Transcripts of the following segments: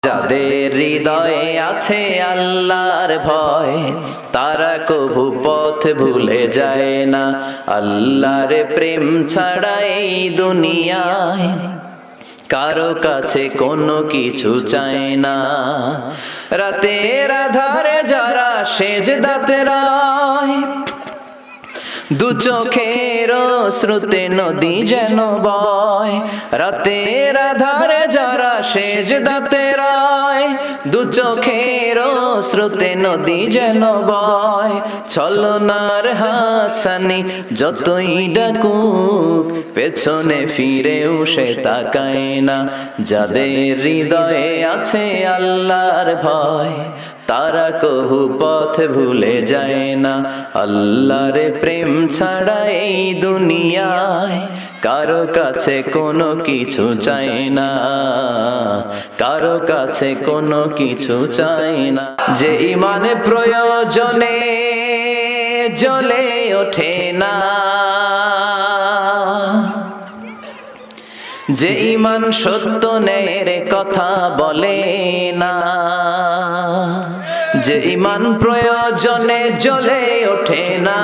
যাদের হৃদয়ে আছে আল্লাহর ভয়, তারা কভু পথ ভুলে যায় না। আল্লাহর প্রেম ছাড়া এই দুনিয়ায় কারো কাছে কোনো কিছু চায় না। রাতের আধারে যারা সেজদাতে রয়, দু চোখের শ্রুতে নদী যেন বয়। রাতের আধারে যারা সেজদাতে রয়, দু চোখের শ্রুতে নদী যেন বয়। ছলনার হাতছানি যতই ডাকুক, পেছনে ফিরেও সে তাকায় না। যাদের হৃদয়ে আছে আল্লাহর ভয়, তারা কভু পথ ভুলে যায় না। আল্লাহর প্রেম ছাড়া এই দুনিয়ায় কারো কাছে কোনো কিছু চায় না, কারো কাছে কোনো কিছু চায় না। যে ইমানে প্রয়োজনে জ্বলে ওঠে না, যে ইমান সত্য ন্যায়ের কথা বলে না, যে ইমান প্রয়োজনে জ্বলে ওঠে না,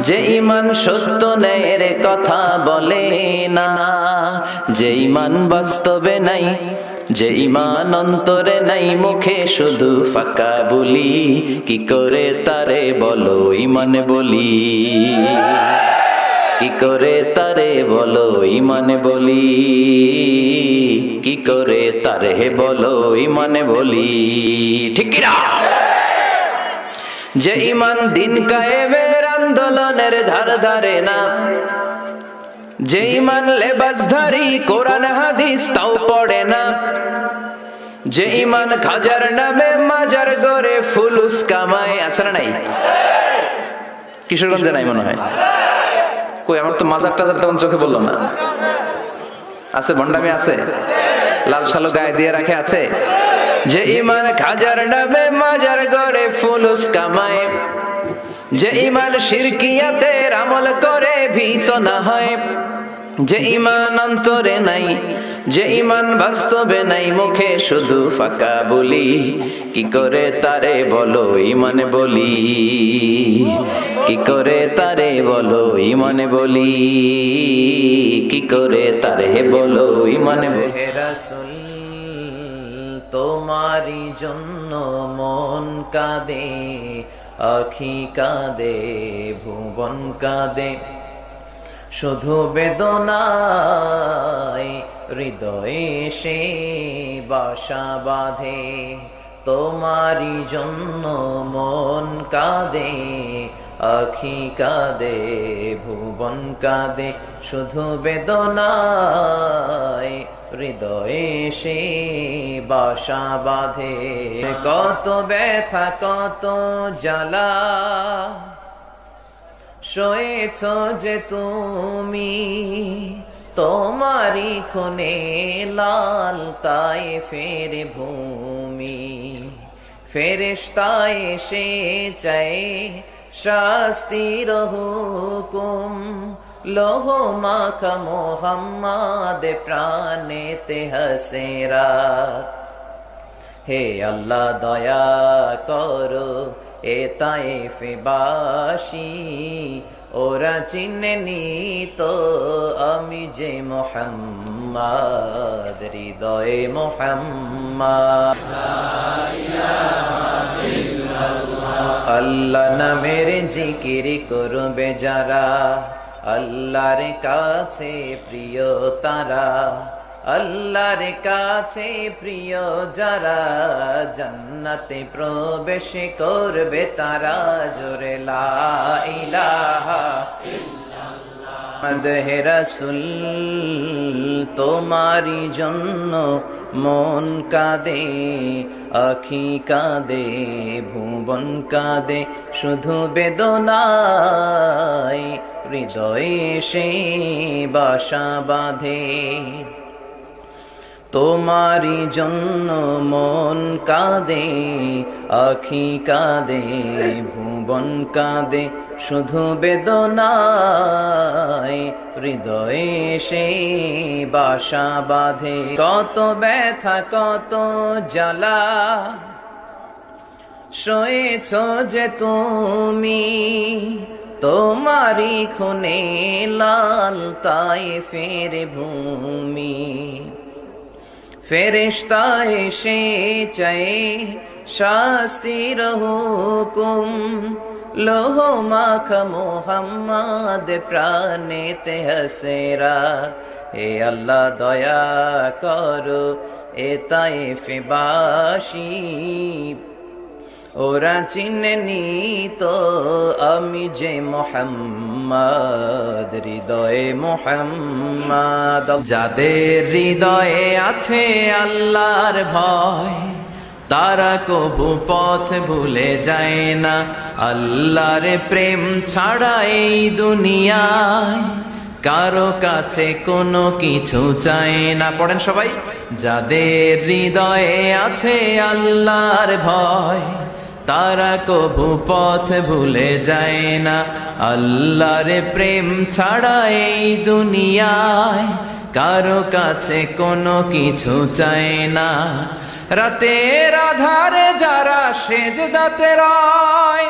যে ইমান সত্য ন্যায়ের কথা বলে না, যে ইমান বাস্তবে নাই, যে ইমান অন্তরে নাই, মুখে শুধু ফাঁকা বলি, কি করে তারে বলো ইমান বলি, কি করে তারে বলো ইমানে বলি, কি করে তারে বলো ইমানে বলি। ঠিক কি না? যে ইমান দিন কায়েমের আন্দোলনের ধার ধারে না, যে ইমান লেবাসধারী কোরআন হাদিস তাও পড়ে না, যে ইমান খাজার নামে মাজার গড়ে ফুলুস কামায়। আছে না নাই? কিশোরগঞ্জে নাই মনে হয়। কই, আমার তো মাজার টাজার তেমন চোখে বললো না। আছে, ভণ্ডামি আছে, লাল সালো গায়ে দিয়ে রাখে আছে। যে ইমান খাজার নামে মাজার গড়ে ফুলুস কামায়, যে ইমান শিরকিয়াতের আমল করে ভীত না হয়, যে ইমান অন্তরে নাই, যে ইমান বাস্তবে নাই, মুখে শুধু ফাঁকা বলি, কি করে তারে বলো ইমানে বলি, কি করে তারে বলো ইমানে বলি, কি করে তারে বলো ইমানে বলি। রাসূল তোমারি জন্য মন কাঁদে, আখি কাঁদে, ভুবন কাঁদে, শুধু বেদনায় হৃদয়ে সে বাসা বাঁধে। তোমারি জন্য মন কাঁদে, আখি কাঁদে, ভুবন কাঁদে, শুধু বেদনায় হৃদয়ে সে বাসা বাঁধে। কত ব্যথা কত জ্বালা সয়েছ যে তুমি, তোমারি খুনে লাল তায়েফের ভূমি। ফেরেশতা এসে চায় শাস্তির হুকুম, লোহ মাখা মোহাম্মদ প্রাণেতে হাসেরাত। হে আল্লাহ দয়া করো এ তায়েফবাসী, ওরা চিনেনি তো আমি যে মুহাম্মদ, হৃদয়ে মুহাম্মদ। আল্লাহ নামের জিকির করবে যারা, আল্লাহর কাছে প্রিয় তারা, আল্লাহর কাছে প্রিয় যারা, জান্নাতে প্রবেশ করবে তারা। জোরে লা ইলাহা ইল্লাল্লাহ। হে রাসূল তোমারি জন্য মন কাঁদে, আখি কাঁদে, ভুবন কাঁদে, শুধু বেদনায় হৃদয়ে সে বাসা বাঁধে। তোমারি জন্য মন কাঁদে, আখি কাঁদে, যৌবন কাঁদে শুধু বেদনায়, হৃদয়ে সেই বাসা বাঁধে কত ব্যথা কত জ্বালা। সয়েছ যে তুমি তোমারি খুনে লাল তায়েফের ভূমি, ফেরেশতা এসে চায় শাস্তির হুকুম, লোহ মাখা মোহাম্মদ প্রাণেতে হাসেরা। হে আল্লাহ দয়া করো এ তায়েফবাসী, ওরা চিনেনি তো আমি যে মোহাম্মদ, হৃদয়ে মোহাম্মদ। যাদের হৃদয়ে আছে আল্লাহর ভয়, তারা কবু পথ ভুলে যায় না। আল্লাহর প্রেম ছাড়া এই দুনিয়ায় কারো কাছে কোনো কিছু চায় না। পড়েন সবাই। যাদের হৃদয়ে আছে আল্লাহর ভয়, তারা কবু পথ ভুলে যায় না। আল্লাহর প্রেম ছাড়া এই দুনিয়ায় কারো কাছে কোনো কিছু চায় না। রাতের আধারে যারা সেজদাতে রয়,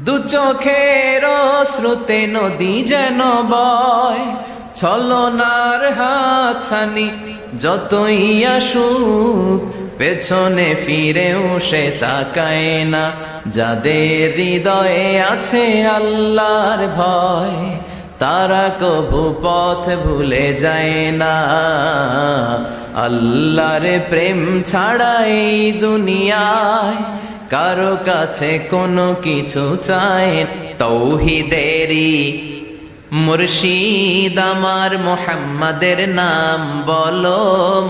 দু চোখের শ্রুতে নদী যেন বয়। ছলনার হাতছানি যতই আসুক, পেছনে ফিরেও সে তাকায় না। যাদের হৃদয়ে আছে আল্লাহর ভয়, তারা কবু পথ ভুলে যায় না। আল্লাহর প্রেম ছাড়া এই দুনিয়ায় কারো কাছে কোনো কিছু চায়। তৌহিদেরি মুর্শিদ আমার মুহাম্মাদের নাম বলো,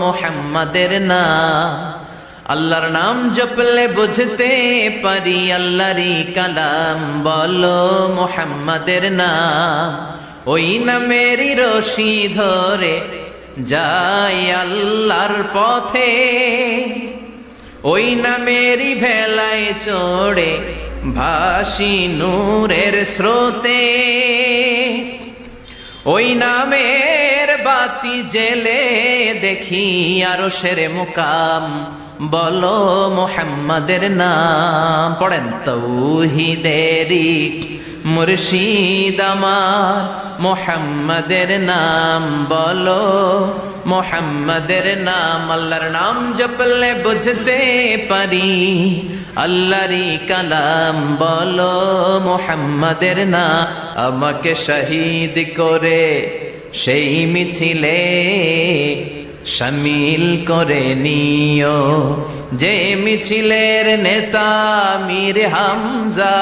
মুহাম্মাদের নাম। আল্লাহর নাম জপলে বুঝতে পারি আল্লাহরই কালাম, বলো মুহাম্মাদের নাম। ওই নামেরই রশি ধরে যাই আল্লাহর পথে, ওই নামেরই ভেলায় চড়ে ভাসি নূরের স্রোতে। ওই নামের বাতি জেলে দেখি আরশের মুকাম, বলো মুহাম্মাদের নাম। পড়েন। তৌহিদেরি মুর্শিদ আমার মুহাম্মাদের নাম বলো, মুহাম্মাদের নাম। আল্লাহর নাম জপলে বুঝতে পারি আল্লাহরই কালাম, বলো মুহাম্মাদের নাম। আমাকে শহীদ করে সেই মিছিলে শামিল করে নিও, যে মিছিলের নেতা মীর হামজা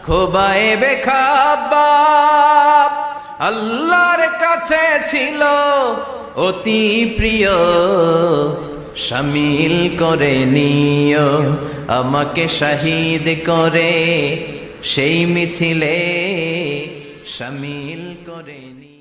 খোবায়েবে খাব্বাব। আল্লাহর কাছে ছিল অতি প্রিয়, শামিল করে নিও। আমাকে শহীদ করে সেই মিছিলে শামিল করে নিও।